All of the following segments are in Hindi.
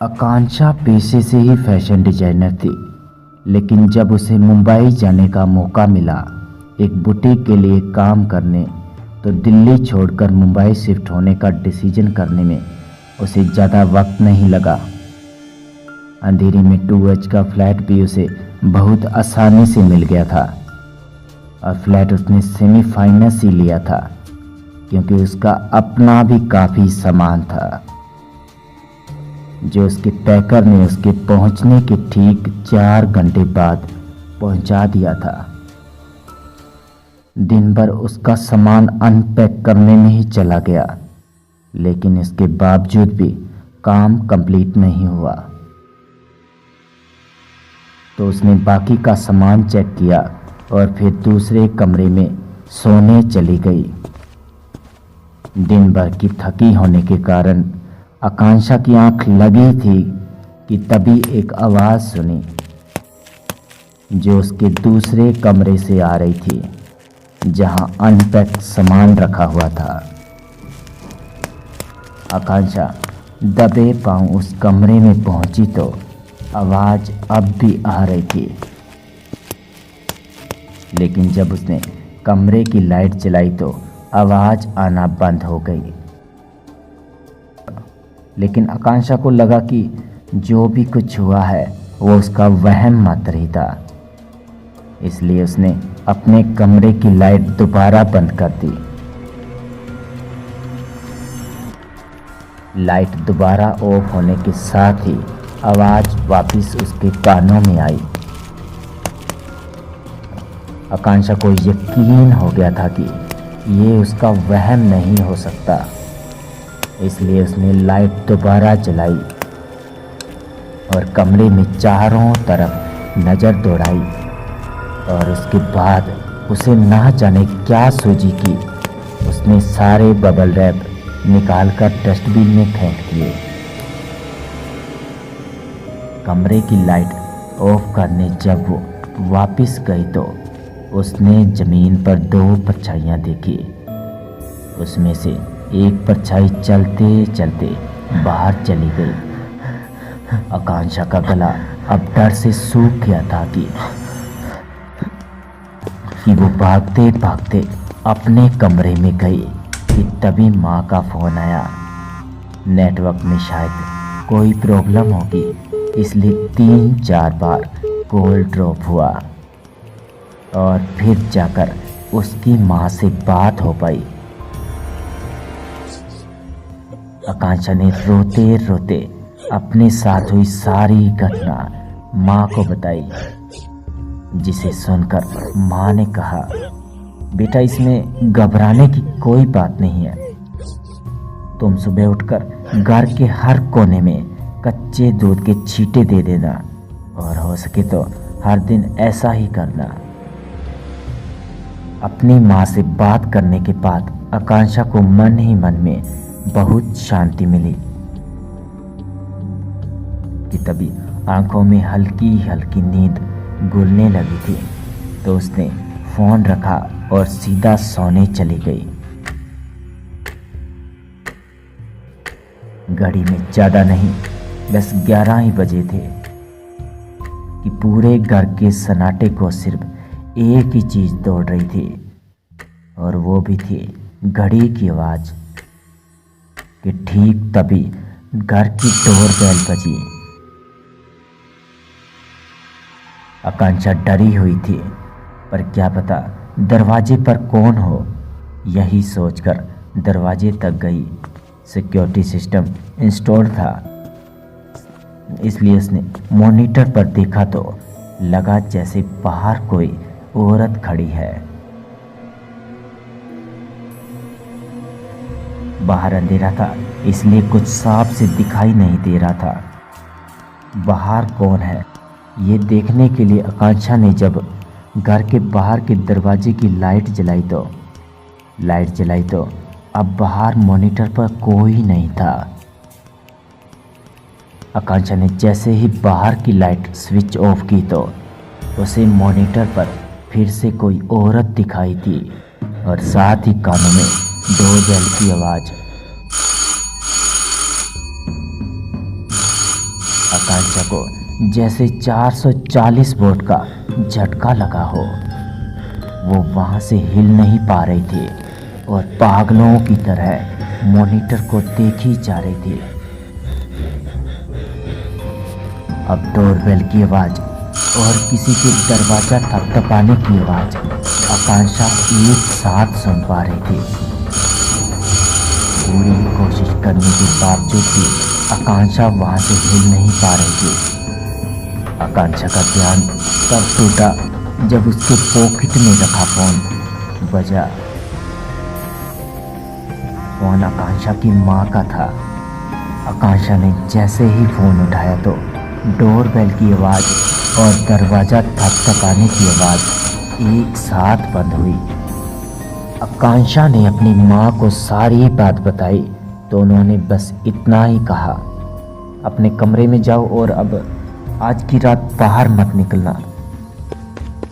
आकांक्षा पेशे से ही फैशन डिजाइनर थी, लेकिन जब उसे मुंबई जाने का मौका मिला एक बुटीक के लिए काम करने, तो दिल्ली छोड़कर मुंबई शिफ्ट होने का डिसीजन करने में उसे ज़्यादा वक्त नहीं लगा। अंधेरी में 2H का फ्लैट भी उसे बहुत आसानी से मिल गया था और फ्लैट उसने सेमीफाइनेंस ही लिया था, क्योंकि उसका अपना भी काफ़ी सामान था जो उसके पैकर ने उसके पहुंचने के ठीक 4 घंटे बाद पहुंचा दिया था। दिन भर उसका सामान अनपैक करने में ही चला गया, लेकिन इसके बावजूद भी काम कंप्लीट नहीं हुआ। तो उसने बाकी का सामान चेक किया और फिर दूसरे कमरे में सोने चली गई। दिन भर की थकी होने के कारण आकांक्षा की आंख लगी थी कि तभी एक आवाज़ सुनी जो उसके दूसरे कमरे से आ रही थी, जहां अनपैक्ड सामान रखा हुआ था। आकांक्षा दबे पांव उस कमरे में पहुंची तो आवाज़ अब भी आ रही थी, लेकिन जब उसने कमरे की लाइट जलाई तो आवाज़ आना बंद हो गई। लेकिन आकांक्षा को लगा कि जो भी कुछ हुआ है वो उसका वहम मात्र ही था, इसलिए उसने अपने कमरे की लाइट दोबारा बंद कर दी। लाइट दोबारा ऑफ होने के साथ ही आवाज़ वापस उसके कानों में आई। आकांक्षा को यकीन हो गया था कि ये उसका वहम नहीं हो सकता, इसलिए उसने लाइट दोबारा जलाई और कमरे में चारों तरफ नज़र दौड़ाई। और उसके बाद उसे ना जाने क्या सूझी कि उसने सारे बबल रैप निकालकर डस्टबिन में फेंक दिए। कमरे की लाइट ऑफ करने जब वो वापस गई तो उसने ज़मीन पर 2 परछाइयाँ देखी। उसमें से एक परछाई चलते चलते बाहर चली गई। आकांक्षा का गला अब डर से सूख गया था कि वो भागते भागते अपने कमरे में गई कि तभी माँ का फ़ोन आया। नेटवर्क में शायद कोई प्रॉब्लम होगी, इसलिए 3-4 बार कॉल ड्रॉप हुआ और फिर जाकर उसकी माँ से बात हो पाई। आकांक्षा ने रोते रोते अपने साथ हुई सारी घटना माँ को बताई, जिसे सुनकर माँ ने कहा, बेटा इसमें घबराने की कोई बात नहीं है। तुम सुबह उठकर घर के हर कोने में कच्चे दूध के छींटे दे देना और हो सके तो हर दिन ऐसा ही करना। अपनी माँ से बात करने के बाद आकांक्षा को मन ही मन में बहुत शांति मिली कि तभी आंखों में हल्की हल्की नींद घुलने लगी थी। तो उसने फोन रखा और सीधा सोने चली गई। घड़ी में ज़्यादा नहीं, बस 11 ही बजे थे कि पूरे घर के सन्नाटे को सिर्फ एक ही चीज़ दौड़ रही थी, और वो भी थी घड़ी की आवाज़। कि ठीक तभी घर की डोरबेल बजी। आकांक्षा डरी हुई थी, पर क्या पता दरवाजे पर कौन हो। यही सोचकर दरवाजे तक गई। सिक्योरिटी सिस्टम इंस्टॉल था, इसलिए उसने मॉनिटर पर देखा तो लगा जैसे बाहर कोई औरत खड़ी है। बाहर अंधेरा था, इसलिए कुछ साफ से दिखाई नहीं दे रहा था बाहर कौन है। ये देखने के लिए आकांक्षा ने जब घर के बाहर के दरवाजे की लाइट जलाई तो अब बाहर मॉनिटर पर कोई नहीं था। आकांक्षा ने जैसे ही बाहर की लाइट स्विच ऑफ की तो उसे मॉनिटर पर फिर से कोई औरत दिखाई दी और साथ ही कानों में डोरबेल की आवाज़। आकांक्षा को जैसे 440 वोल्ट का झटका लगा हो। वो वहां से हिल नहीं पा रही थी और पागलों की तरह मॉनिटर को देखी जा रही थी। अब डोरबेल की आवाज और किसी के दरवाजा थपथपाने की आवाज आकांक्षा एक साथ सुन पा रही थी। पूरी कोशिश करने के बावजूद भी आकांक्षा वहां से हिल नहीं पा रही थी। आकांक्षा का ध्यान तब टूटा जब उसके पॉकेट में रखा फोन बजा। फोन आकांक्षा की माँ का था। आकांक्षा ने जैसे ही फोन उठाया तो डोरबेल की आवाज और दरवाजा थपथपाने की आवाज एक साथ बंद हुई। आकांक्षा ने अपनी माँ को सारी बात बताई तो उन्होंने बस इतना ही कहा, अपने कमरे में जाओ और अब आज की रात बाहर मत निकलना।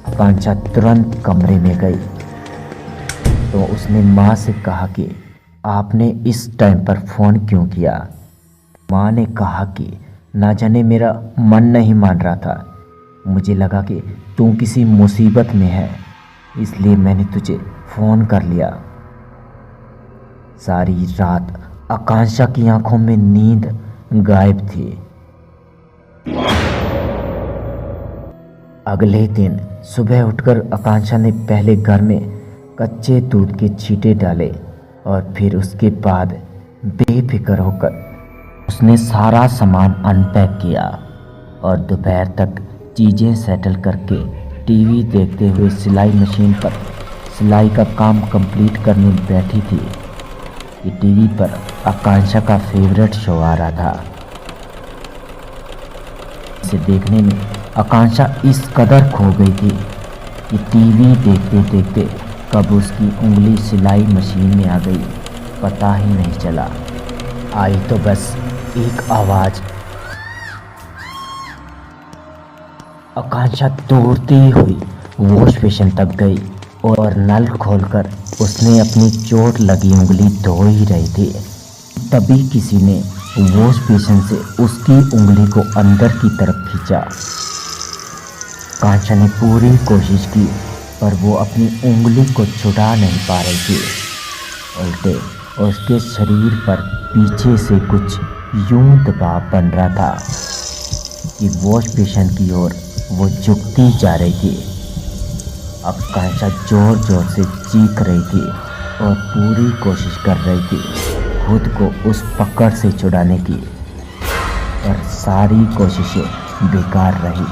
आकांक्षा तुरंत कमरे में गई तो उसने माँ से कहा कि आपने इस टाइम पर फ़ोन क्यों किया। माँ ने कहा कि ना जाने मेरा मन नहीं मान रहा था, मुझे लगा कि तू किसी मुसीबत में है इसलिए मैंने तुझे फ़ोन कर लिया। सारी रात आकांक्षा की आंखों में नींद गायब थी। अगले दिन सुबह उठकर आकांक्षा ने पहले घर में कच्चे दूध के छींटे डाले और फिर उसके बाद बेफिक्र होकर उसने सारा सामान अनपैक किया और दोपहर तक चीज़ें सेटल करके टीवी देखते हुए सिलाई मशीन पर सिलाई का काम कंप्लीट करने बैठी थी कि टीवी पर आकांक्षा का फेवरेट शो आ रहा था। इसे देखने में आकांक्षा इस कदर खो गई थी कि टीवी देखते देखते कब उसकी उंगली सिलाई मशीन में आ गई पता ही नहीं चला। आई तो बस एक आवाज़। आकांक्षा दौड़ती हुई वॉश बेसिन तक गई और नल खोलकर उसने अपनी चोट लगी उंगली धो ही रही थी। तभी किसी ने वॉश बेसिन से उसकी उंगली को अंदर की तरफ खींचा। आकांक्षा ने पूरी कोशिश की पर वो अपनी उंगली को छुड़ा नहीं पा रही थी। उल्टे उसके शरीर पर पीछे से कुछ यूं दबाव बन रहा था कि वॉश बेसिन की ओर वो झुकती जा रही थी। आकांक्षा जोर जोर से चीख रही थी और पूरी कोशिश कर रही थी खुद को उस पकड़ से छुड़ाने की, पर सारी कोशिशें बेकार रही।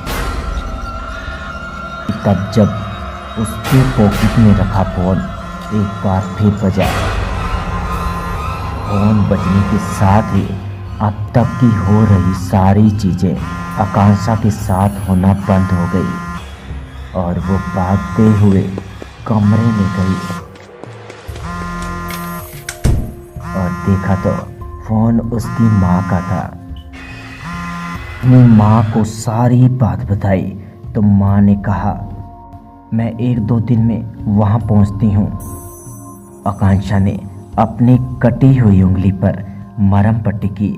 तब जब उसके पॉकेट में रखा फोन एक बार फिर बजा। फोन बजने के साथ ही अब तक की हो रही सारी चीज़ें आकांक्षा के साथ होना बंद हो गई और वो भागते हुए कमरे में गई और देखा तो फोन उसकी माँ का था। अपनी माँ को सारी बात बताई तो माँ ने कहा, मैं 1-2 दिन में वहाँ पहुँचती हूँ। आकांक्षा ने अपनी कटी हुई उंगली पर मरहम पट्टी की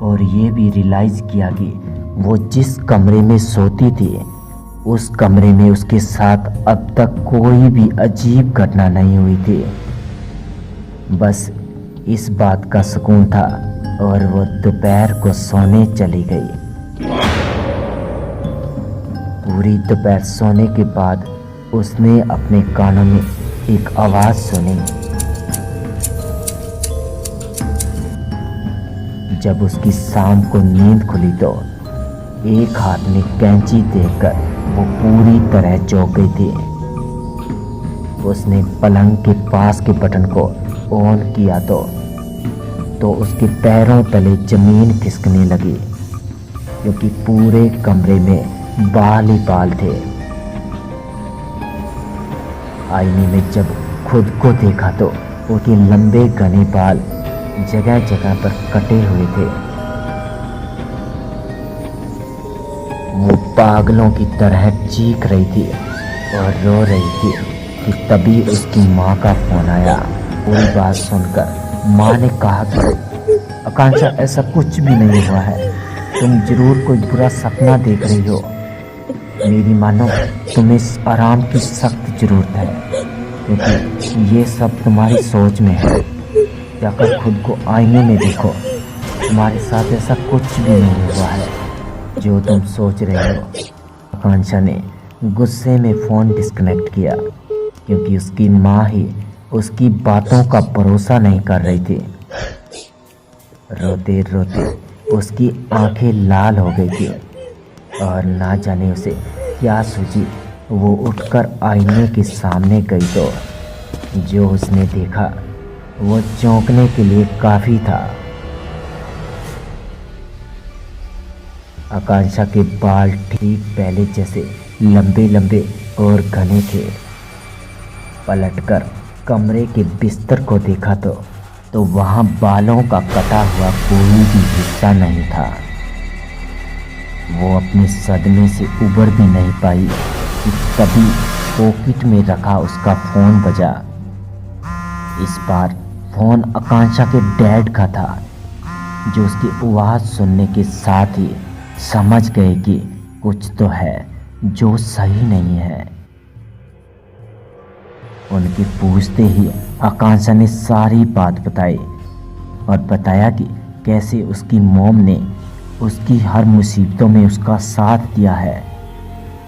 और ये भी रियलाइज़ किया कि वो जिस कमरे में सोती थी उस कमरे में उसके साथ अब तक कोई भी अजीब घटना नहीं हुई थी। बस इस बात का सुकून था और वो दोपहर को सोने चली गई। पूरी दोपहर सोने के बाद उसने अपने कानों में एक आवाज़ सुनी। जब उसकी शाम को नींद खुली तो एक हाथ में कैंची देखकर वो पूरी तरह चौंक गई थी। उसने पलंग के पास के बटन को ऑन किया तो उसके पैरों तले जमीन खिसकने लगी क्योंकि पूरे कमरे में बाल ही बाल थे। आईने में जब खुद को देखा तो उसके लंबे घने बाल जगह जगह पर कटे हुए थे। वो पागलों की तरह चीख रही थी और रो रही थी कि तभी उसकी माँ का फोन आया। पूरी बात सुनकर माँ ने कहा कि आकांक्षा ऐसा कुछ भी नहीं हुआ है, तुम जरूर कोई बुरा सपना देख रही हो। मेरी मानो तुम्हें इस आराम की सख्त जरूरत है, क्योंकि ये सब तुम्हारी सोच में है। जाकर खुद को आईने में देखो, तुम्हारे साथ ऐसा कुछ भी नहीं हुआ है जो तुम सोच रहे हो। आकांक्षा ने गुस्से में फ़ोन डिस्कनेक्ट किया, क्योंकि उसकी माँ ही उसकी बातों का भरोसा नहीं कर रही थी। रोते रोते उसकी आंखें लाल हो गई थी और ना जाने उसे क्या सूझी। वो उठकर आईने के सामने गई तो जो उसने देखा वो चौंकने के लिए काफ़ी था। आकांक्षा के बाल ठीक पहले जैसे लंबे लंबे और घने थे। पलटकर कमरे के बिस्तर को देखा तो वहाँ बालों का कटा हुआ कोई भी हिस्सा नहीं था। वो अपने सदमे से उबर भी नहीं पाई कि तभी पॉकेट में रखा उसका फ़ोन बजा। इस बार फ़ोन आकांक्षा के डैड का था, जो उसकी आवाज़ सुनने के साथ ही समझ गए कि कुछ तो है जो सही नहीं है। उनके पूछते ही आकांक्षा ने सारी बात बताई और बताया कि कैसे उसकी मॉम ने उसकी हर मुसीबतों में उसका साथ दिया है,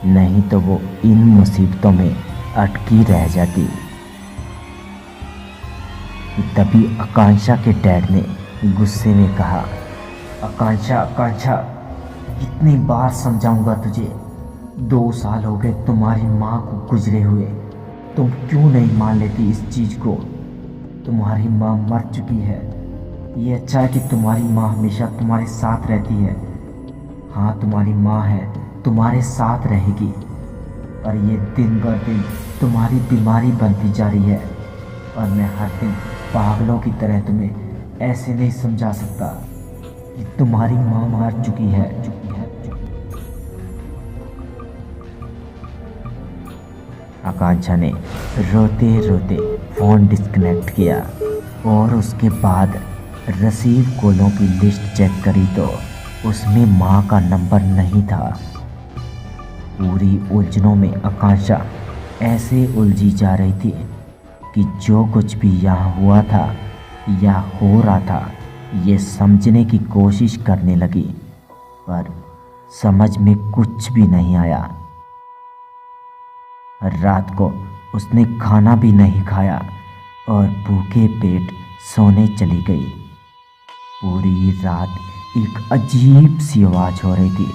नहीं तो वो इन मुसीबतों में अटकी रह जाती। तभी आकांक्षा के डैड ने गुस्से में कहा, आकांक्षा आकांक्षा, कितनी बार समझाऊंगा तुझे। 2 साल हो गए तुम्हारी माँ को गुजरे हुए, तुम क्यों नहीं मान लेती इस चीज़ को। तुम्हारी माँ मर चुकी है। ये अच्छा है कि तुम्हारी माँ हमेशा तुम्हारे साथ रहती है। हाँ, तुम्हारी माँ है, तुम्हारे साथ रहेगी, पर ये दिन ब दिन तुम्हारी बीमारी बनती जा रही है और मैं हर दिन पागलों की तरह तुम्हें ऐसे नहीं समझा सकता कि तुम्हारी माँ मर चुकी है। आकांक्षा ने रोते रोते फ़ोन डिस्कनेक्ट किया और उसके बाद रिसीव कॉलों की लिस्ट चेक करी तो उसमें माँ का नंबर नहीं था। पूरी उलझनों में आकांक्षा ऐसे उलझी जा रही थी कि जो कुछ भी यहाँ हुआ था या हो रहा था ये समझने की कोशिश करने लगी, पर समझ में कुछ भी नहीं आया। रात को उसने खाना भी नहीं खाया और भूखे पेट सोने चली गई। पूरी रात एक अजीब सी आवाज़ हो रही थी,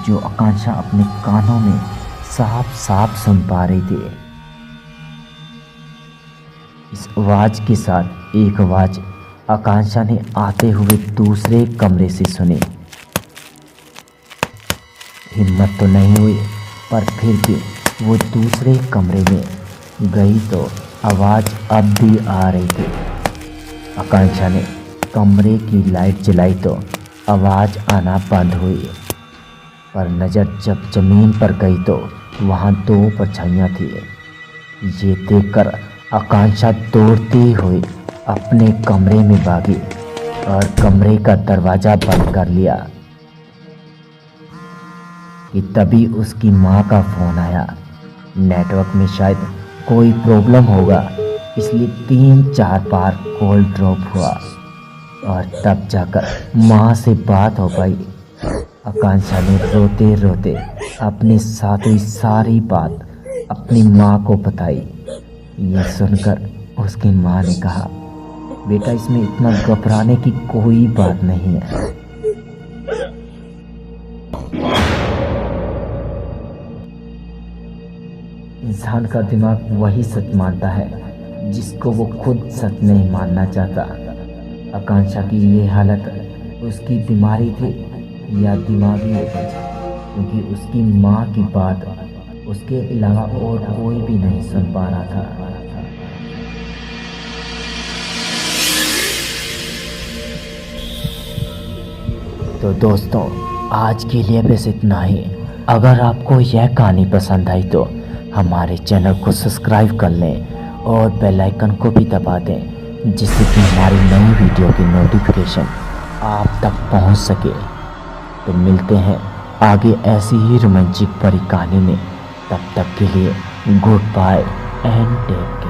जो आकांक्षा अपने कानों में साफ साफ सुन पा रही थी। इस आवाज़ के साथ एक आवाज़ आकांक्षा ने आते हुए दूसरे कमरे से सुनी। हिम्मत तो नहीं हुई, पर फिर भी वो दूसरे कमरे में गई तो आवाज़ अब भी आ रही थी। आकांक्षा ने कमरे की लाइट जलाई तो आवाज़ आना बंद हुई, पर नज़र जब ज़मीन पर गई तो वहाँ 2 परछाइयाँ थी। ये देखकर आकांक्षा दौड़ती हुई अपने कमरे में भागी और कमरे का दरवाज़ा बंद कर लिया कि तभी उसकी माँ का फ़ोन आया। नेटवर्क में शायद कोई प्रॉब्लम होगा, इसलिए 3-4 बार कॉल ड्रॉप हुआ और तब जाकर माँ से बात हो पाई। आकांक्षा ने रोते रोते अपने साथ हुई सारी बात अपनी माँ को बताई। ये सुनकर उसकी माँ ने कहा, बेटा इसमें इतना घबराने की कोई बात नहीं है। इंसान का दिमाग वही सच मानता है जिसको वो खुद सच नहीं मानना चाहता। आकांक्षा की ये हालत उसकी बीमारी थी या दिमागी उपज, क्योंकि उसकी माँ की बात उसके अलावा और कोई भी नहीं सुन पा रहा था। तो दोस्तों, आज के लिए बस इतना ही। अगर आपको यह कहानी पसंद आई तो हमारे चैनल को सब्सक्राइब कर लें और बेल आइकन को भी दबा दें, जिससे कि हमारी नई वीडियो की नोटिफिकेशन आप तक पहुंच सके। तो मिलते हैं आगे ऐसी ही रोमांचिक परी कहानी में। तब तक के लिए गुड बाय एंड टेक